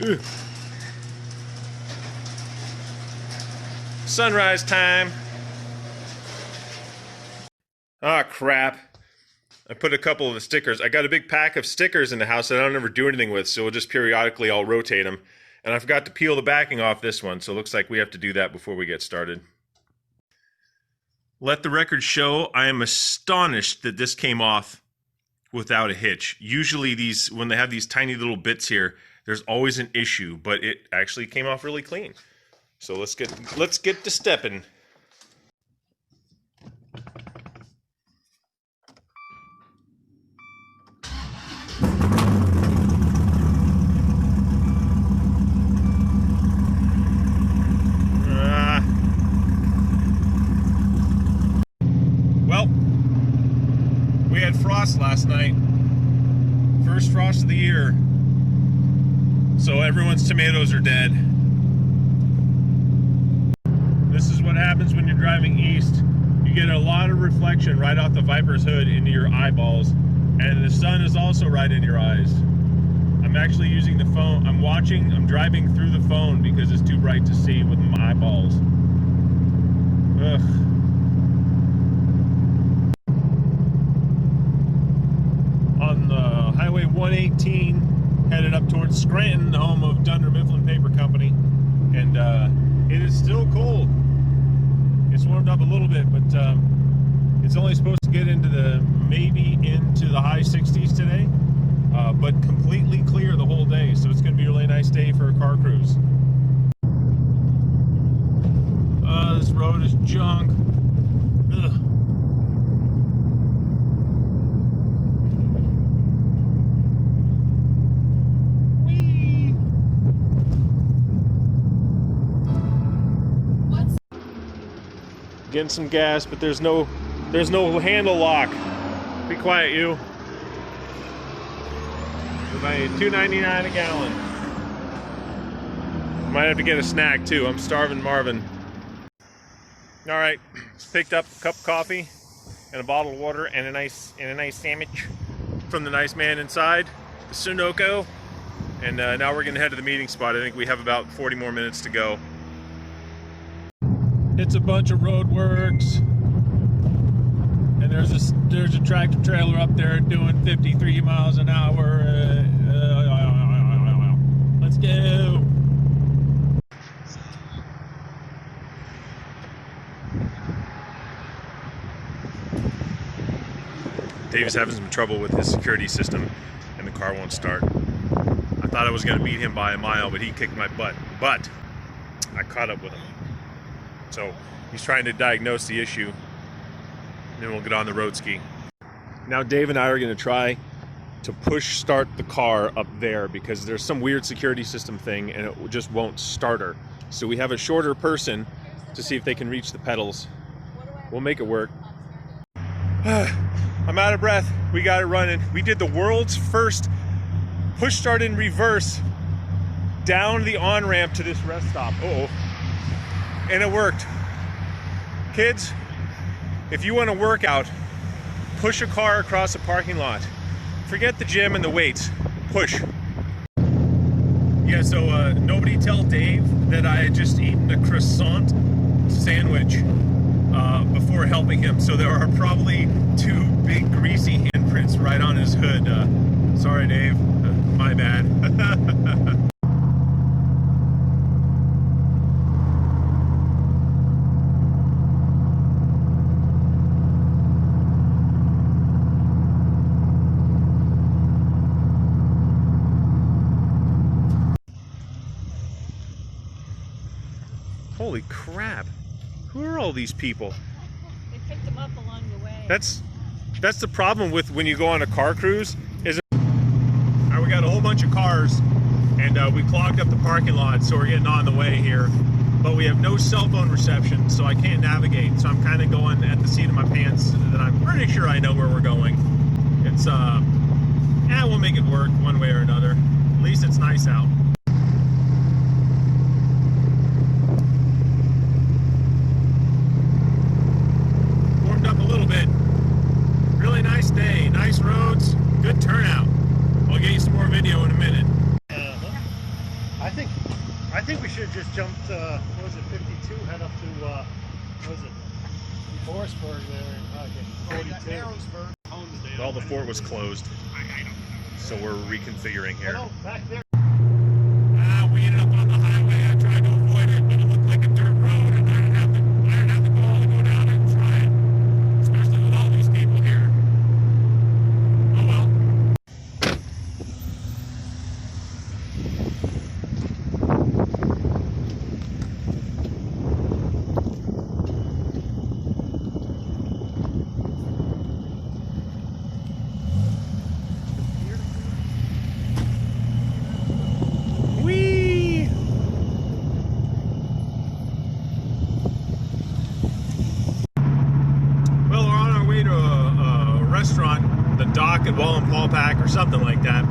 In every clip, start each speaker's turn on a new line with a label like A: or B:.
A: Ugh. Sunrise time. Ah, crap. I put a couple of the stickers. I got a big pack of stickers in the house that I don't ever do anything with, so we'll just periodically I'll rotate them. And I forgot to peel the backing off this one, so it looks like we have to do that before we get started. Let the record show, I am astonished that this came off without a hitch. Usually these, when they have these tiny little bits here, there's always an issue, but it actually came off really clean. So let's get to stepping. Well, we had frost last night. First frost of the year. So everyone's tomatoes are dead. This is what happens when you're driving east. You get a lot of reflection right off the Viper's hood into your eyeballs. And the sun is also right in your eyes. I'm actually using the phone. I'm driving through the phone because it's too bright to see with my eyeballs. Ugh. On Highway 118, headed up towards Scranton, the home of Dunder Mifflin Paper Company. And it is still cold. It's warmed up a little bit, but it's only supposed to get into maybe into the high 60s today, but completely clear the whole day, so it's going to be a really nice day for a car cruise. This road is junk. Ugh. Getting some gas, but there's no handle lock. Be quiet, you. About $2.99 a gallon. Might have to get a snack too. I'm starving Marvin. All right, picked up a cup of coffee and a bottle of water and a nice sandwich from the nice man inside, the Sunoco. And now we're gonna head to the meeting spot. I think we have about 40 more minutes to go. It's a bunch of road works, and there's a tractor trailer up there doing 53 miles an hour. Let's go. Dave is having some trouble with his security system, and the car won't start. I thought I was going to beat him by a mile, but he kicked my butt. But I caught up with him. So he's trying to diagnose the issue, and then we'll get on the road ski. Now Dave and I are going to try to push start the car up there because there's some weird security system thing and it just won't start her. So we have a shorter person to see if they can reach the pedals. We'll make it work. I'm out of breath. We got it running. We did the world's first push start in reverse down the on-ramp to this rest stop. Uh-oh. And it worked. Kids, if you want to work out, push a car across a parking lot. Forget the gym and the weights. Push. Yeah, so nobody tell Dave that I had just eaten a croissant sandwich before helping him. So there are probably 2 big greasy handprints right on his hood. Sorry, Dave. My bad. Holy crap. Who are all these people?
B: They picked them up along the way.
A: That's the problem with when you go on a car cruise. We got a whole bunch of cars and we clogged up the parking lot, so we're getting on the way here. But we have no cell phone reception, so I can't navigate. So I'm kind of going at the seat of my pants that I'm pretty sure I know where we're going. It's, we'll make it work one way or another. At least it's nice out. Warmed up a little bit. Really nice day, nice roads, good turnout. I'll get you some more video in a minute.
C: just jumped, what was it, 52, head up to, what was it, Forestburg there in 42.
A: Well, the fort was closed, so we're reconfiguring here.
C: Oh, back there.
A: We ended up on the highway. I tried to avoid it, but it looked like a dirt road, and I didn't have the gall to go down and try it, especially with all these people here. Oh well. Whee! Well, we're on our way to a restaurant, the Dock at Wallenpaupack or something like that.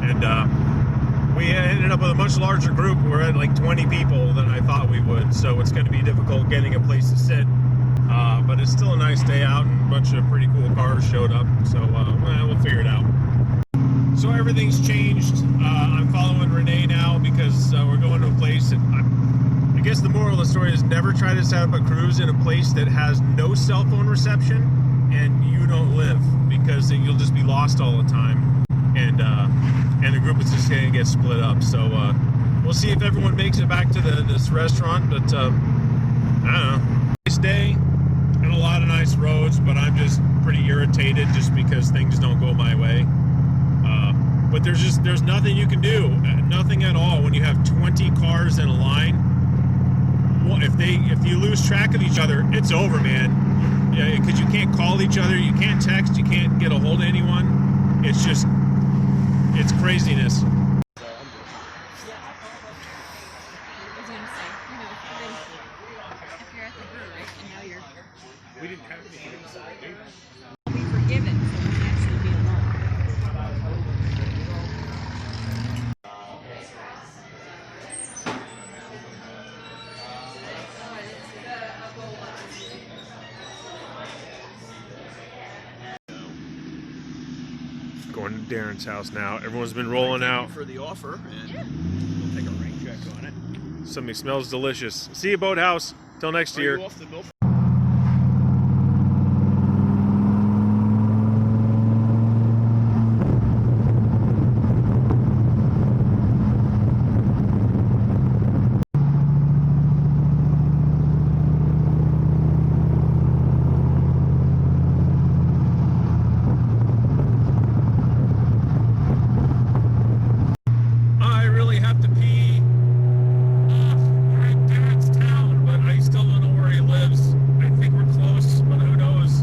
A: And we ended up with a much larger group. We're at like 20 people than I thought we would. So it's going to be difficult getting a place to sit. But it's still a nice day out, and a bunch of pretty cool cars showed up. So we'll figure it out. So everything's changed. I'm following Renee now because we're going to a place that I guess the moral of the story is never try to set up a cruise in a place that has no cell phone reception and you don't live, because you'll just be lost all the time, and the group is just going to get split up. So we'll see if everyone makes it back to this restaurant, but I don't know. Nice day and a lot of nice roads, but I'm just pretty irritated just because things don't go my way. But there's nothing you can do, nothing at all when you have 20 cars in a line. Well, if you lose track of each other, it's over, man. Yeah, because you can't call each other, you can't text, you can't get a hold of anyone. It's craziness.
B: I was gonna say, you know, if you're at the brewery and now you're
A: We didn't have anything inside, dude.
B: be forgiven, so we can actually be alone.
A: Going to Darren's house now. Everyone's been rolling out.
D: For the offer, and
B: Yeah.
D: we'll take a rain check on it.
A: Something smells delicious. See you, Boathouse. Till next
D: Are
A: year.
D: you off the milk?
A: I really have to pee. We're in Darren's town, but I still don't know where he lives. I think we're close, but who knows?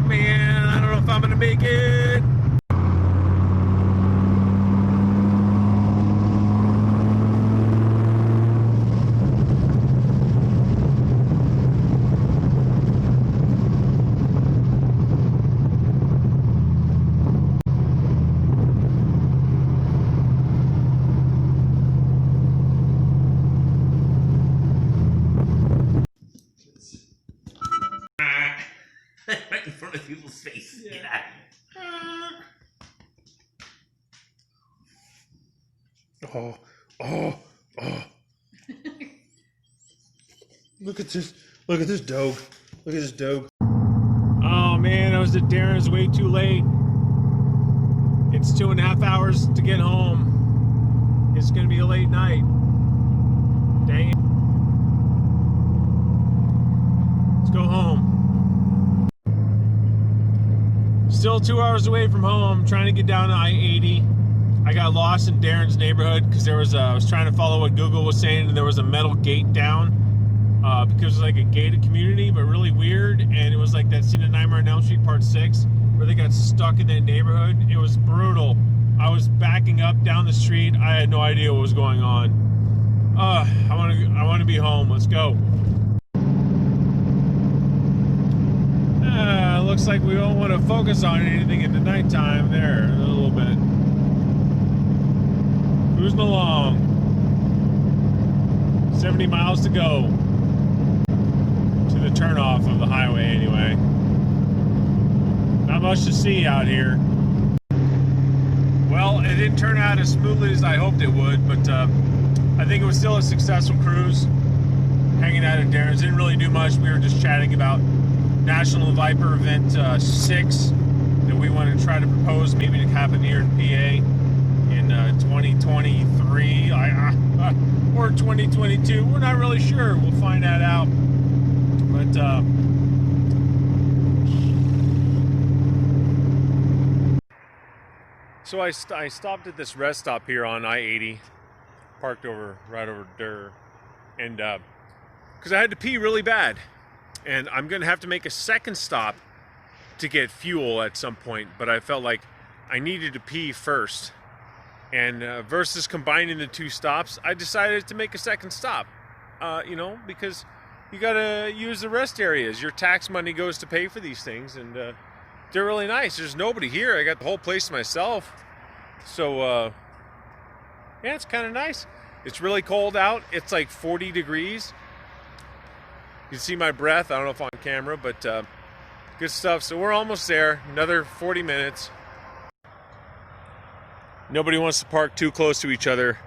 A: Man, I don't know if I'm gonna make it.
D: Right in front of people's face. Yeah.
A: Oh. Look at this dog. Look at this dog. Oh man, I was at Darren's way too late. It's 2.5 hours to get home. It's gonna be a late night. Dang it. Let's go home. Still 2 hours away from home, trying to get down to I-80. I got lost in Darren's neighborhood because I was trying to follow what Google was saying, and there was a metal gate down because it was like a gated community, but really weird. And it was like that scene in Nightmare on Elm Street Part 6 where they got stuck in that neighborhood. It was brutal. I was backing up down the street. I had no idea what was going on. I want to be home. Let's go. Looks like we don't want to focus on anything in the nighttime there a little bit. Cruising along. 70 miles to go to the turnoff of the highway anyway. Not much to see out here. Well, it didn't turn out as smoothly as I hoped it would, but I think it was still a successful cruise. Hanging out at Darren's, didn't really do much. We were just chatting about National Viper Event 6 that we want to try to propose maybe to happen here in PA in 2023 or 2022. We're not really sure. We'll find that out. But so I stopped at this rest stop here on I-80, parked right over there, and because I had to pee really bad, and I'm gonna have to make a second stop to get fuel at some point, but I felt like I needed to pee first, and versus combining the two stops, I decided to make a second stop. Because you gotta use the rest areas. Your tax money goes to pay for these things, and they're really nice. There's nobody here. I got the whole place to myself, so yeah, it's kind of nice. It's really cold out. It's like 40 degrees. You can see my breath. I don't know if on camera, but good stuff. So we're almost there. Another 40 minutes. Nobody wants to park too close to each other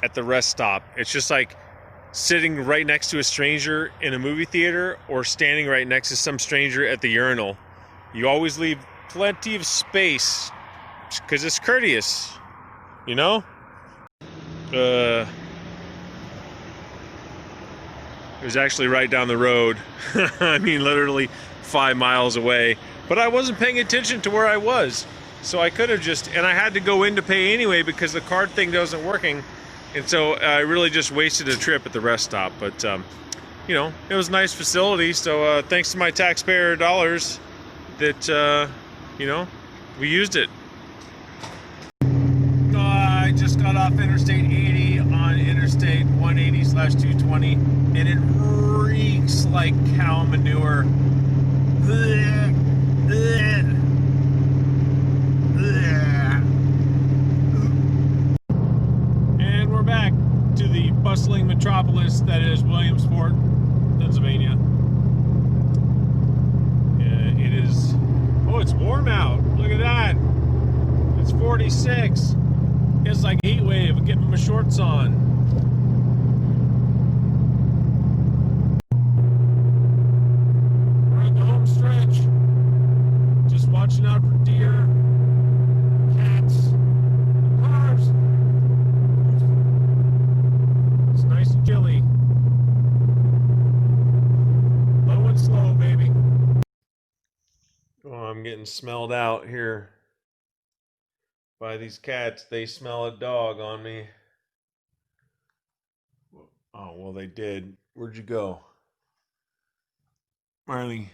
A: at the rest stop. It's just like sitting right next to a stranger in a movie theater or standing right next to some stranger at the urinal. You always leave plenty of space because it's courteous, you know? It was actually right down the road. I mean, literally 5 miles away. But I wasn't paying attention to where I was. So I could have just, and I had to go in to pay anyway because the card thing wasn't working. And so I really just wasted a trip at the rest stop. But, it was a nice facility. So thanks to my taxpayer dollars that, we used it. I just got off Interstate 80 on Interstate 180/220, and it reeks like cow manure. And we're back to the bustling metropolis that is Williamsport, Pennsylvania. It is, it's warm out. Look at that. It's 46. It's like a heat wave. I'm getting my shorts on. We're at the home stretch. Just watching out for deer, cats, cars. It's nice and chilly. Low and slow, baby. Oh, I'm getting smelled out here by these cats. They smell a dog on me. Oh, well, they did. Where'd you go, Marley?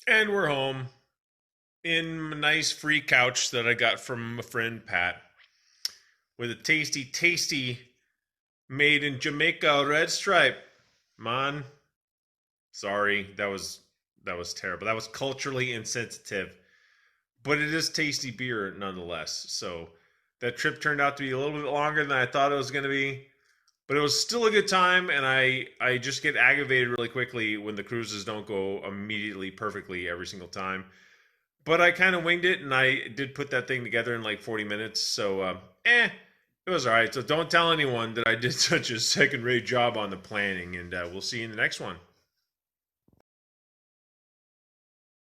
A: And we're home in a nice free couch that I got from a friend, Pat, with a tasty made in Jamaica red stripe. Man, sorry, that was terrible. That was culturally insensitive, but it is tasty beer nonetheless. So that trip turned out to be a little bit longer than I thought it was going to be, but it was still a good time. And I just get aggravated really quickly when the cruises don't go immediately perfectly every single time. But I kind of winged it, and I did put that thing together in like 40 minutes. So, it was all right. So don't tell anyone that I did such a second-rate job on the planning, and we'll see you in the next one.